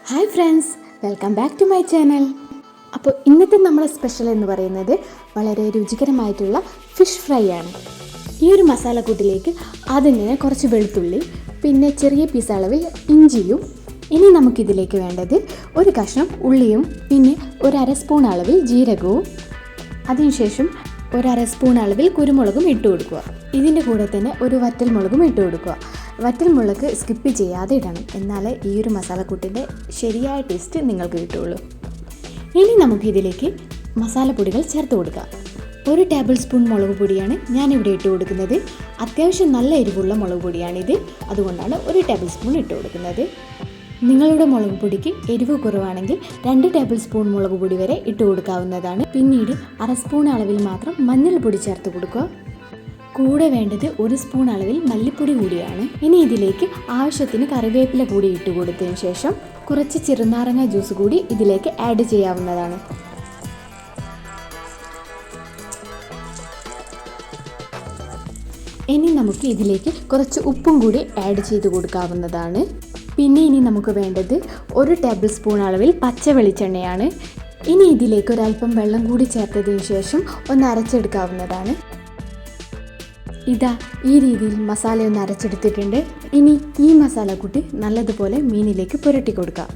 Hi friends, welcome back to my channel. അപ്പോൾ ഇന്നത്തെ നമ്മളെ സ്പെഷ്യൽ എന്ന് പറയുന്നത് വളരെ രുചികരമായിട്ടുള്ള ഫിഷ് ഫ്രൈ ആണ്. ഈ ഒരു മസാലക്കൂട്ടിലേക്ക് ആദ്യം തന്നെ കുറച്ച് വെളുത്തുള്ളി, പിന്നെ ചെറിയ പീസ് അളവിൽ ഇഞ്ചിയും, ഇനി നമുക്കിതിലേക്ക് വേണ്ടത് ഒരു കഷ്ണം ഉള്ളിയും, പിന്നെ ഒരു അര സ്പൂൺ അളവിൽ ജീരകവും, അതിനുശേഷം ഒരു അര സ്പൂൺ അളവിൽ കുരുമുളകും ഇട്ട് കൊടുക്കുക. ഇതിൻ്റെ കൂടെ തന്നെ ഒരു വറ്റൽ മുളകും ഇട്ട് കൊടുക്കുക. വറ്റൽ മുളക് സ്കിപ്പ് ചെയ്യാതെ ഇടണം, എന്നാലേ ഈ ഒരു മസാലക്കൂട്ടിൻ്റെ ശരിയായ ടേസ്റ്റ് നിങ്ങൾക്ക് കിട്ടുള്ളൂ. ഇനി നമുക്കിതിലേക്ക് മസാലപ്പൊടികൾ ചേർത്ത് കൊടുക്കാം. ഒരു ടേബിൾ സ്പൂൺ മുളക് പൊടിയാണ് ഞാനിവിടെ ഇട്ട് കൊടുക്കുന്നത്. അത്യാവശ്യം നല്ല എരിവുള്ള മുളക് പൊടിയാണിത്, അതുകൊണ്ടാണ് ഒരു ടേബിൾ സ്പൂൺ ഇട്ട് കൊടുക്കുന്നത്. നിങ്ങളുടെ മുളക് പൊടിക്ക് എരിവ് കുറവാണെങ്കിൽ 2 ടേബിൾ സ്പൂൺ മുളക് പൊടി വരെ ഇട്ട് കൊടുക്കാവുന്നതാണ്. പിന്നീട് അര സ്പൂൺ അളവിൽ മാത്രം മഞ്ഞൾപ്പൊടി ചേർത്ത് കൊടുക്കുക. കൂടെ വേണ്ടത് 1 സ്പൂൺ അളവിൽ മല്ലിപ്പൊടി കൂടിയാണ്. ഇനി ഇതിലേക്ക് ആവശ്യത്തിന് കറിവേപ്പില കൂടി ഇട്ട് കൊടുത്തതിന് ശേഷം കുറച്ച് ചെറുനാരങ്ങ ജ്യൂസ് കൂടി ഇതിലേക്ക് ആഡ് ചെയ്യാവുന്നതാണ്. ഇനി നമുക്ക് ഇതിലേക്ക് കുറച്ച് ഉപ്പും കൂടി ആഡ് ചെയ്ത് കൊടുക്കാവുന്നതാണ്. പിന്നെ ഇനി നമുക്ക് വേണ്ടത് 1 ടേബിൾ സ്പൂൺ അളവിൽ പച്ച വെളിച്ചെണ്ണയാണ്. ഇനി ഇതിലേക്ക് ഒരല്പം വെള്ളം കൂടി ചേർത്തതിന് ശേഷം ഒന്ന് അരച്ചെടുക്കാവുന്നതാണ്. ഇതാ ഈ രീതിയിൽ മസാലയൊന്ന് അരച്ചെടുത്തിട്ടുണ്ട്. ഇനി ഈ മസാലക്കൂട്ടി നല്ലതുപോലെ മീനിലേക്ക് പുരട്ടി കൊടുക്കാം.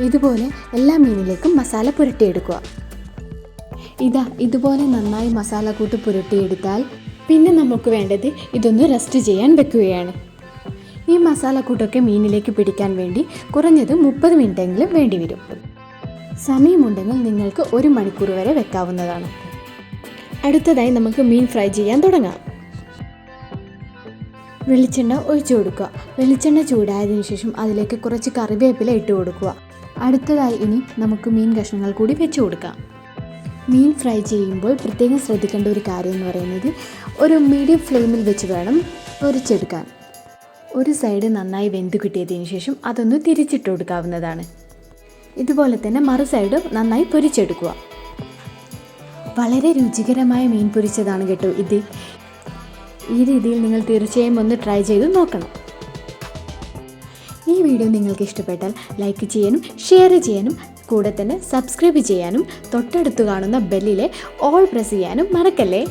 ഇതുപോലെ എല്ലാ മീനിലേക്കും മസാല പുരട്ടിയെടുക്കുക. ഇതുപോലെ നന്നായി മസാലക്കൂട്ട് പുരട്ടിയെടുത്താൽ പിന്നെ നമുക്ക് വേണ്ടത് ഇതൊന്ന് റെസ്റ്റ് ചെയ്യാൻ വെക്കുകയാണ്. ഈ മസാലക്കൂട്ടൊക്കെ മീനിലേക്ക് പിടിക്കാൻ വേണ്ടി കുറഞ്ഞത് 30 മിനിറ്റെങ്കിലും വേണ്ടി വരും. സമയമുണ്ടെങ്കിൽ നിങ്ങൾക്ക് 1 മണിക്കൂർ വരെ വെക്കാവുന്നതാണ്. അടുത്തതായി നമുക്ക് മീൻ ഫ്രൈ ചെയ്യാൻ തുടങ്ങാം. വെളിച്ചെണ്ണ ഒഴിച്ചു കൊടുക്കുക. വെളിച്ചെണ്ണ ചൂടായതിനു ശേഷം അതിലേക്ക് കുറച്ച് കറിവേപ്പില ഇട്ട് കൊടുക്കുക. അടുത്തതായി ഇനി നമുക്ക് മീൻ കഷ്ണങ്ങൾ കൂടി വെച്ച് കൊടുക്കാം. മീൻ ഫ്രൈ ചെയ്യുമ്പോൾ പ്രത്യേകം ശ്രദ്ധിക്കേണ്ട ഒരു കാര്യം എന്ന് പറയുന്നത് ഒരു മീഡിയം ഫ്ലെയിമിൽ വെച്ച് വേണം പൊരിച്ചെടുക്കാൻ. ഒരു സൈഡ് നന്നായി വെന്ത് കിട്ടിയതിന് ശേഷം അതൊന്ന് തിരിച്ചിട്ട് കൊടുക്കാവുന്നതാണ്. ഇതുപോലെ തന്നെ മറു സൈഡ് നന്നായി പൊരിച്ചെടുക്കുക. വളരെ രുചികരമായ മീൻ പൊരിച്ചതാണ് കേട്ടോ ഇത്. ഈ രീതിയിൽ നിങ്ങൾ തീർച്ചയായും ഒന്ന് ട്രൈ ചെയ്ത് നോക്കണം. ഈ വീഡിയോ നിങ്ങൾക്ക് ഇഷ്ടപ്പെട്ടാൽ ലൈക്ക് ചെയ്യാനും ഷെയർ ചെയ്യാനും കൂടെ തന്നെ സബ്സ്ക്രൈബ് ചെയ്യാനും തൊട്ടടുത്ത് കാണുന്ന ബെല്ലിലെ ഓൾ പ്രസ് ചെയ്യാനും മറക്കല്ലേ.